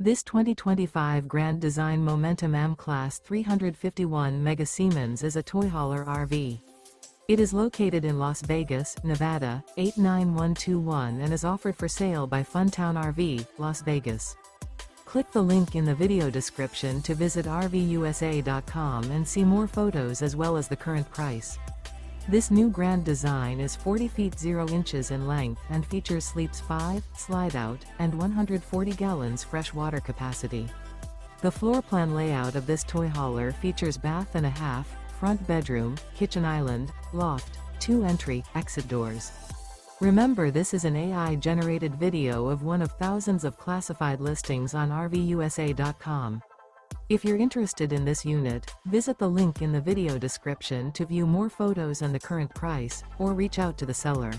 This 2025 Grand Design Momentum AM Class 351 Mega Siemens is a toy hauler RV. It is located in Las Vegas, Nevada, 89121 and is offered for sale by Funtown RV, Las Vegas. Click the link in the video description to visit RVUSA.com and see more photos as well as the current price. This new grand design is 40 feet 0 inches in length and features sleeps 5, slide-out, and 140 gallons fresh water capacity. The floor plan layout of this toy hauler features bath and a half, front bedroom, kitchen island, loft, 2 entry/exit doors. Remember, this is an AI-generated video of one of thousands of classified listings on RVUSA.com. If you're interested in this unit, visit the link in the video description to view more photos and the current price, or reach out to the seller.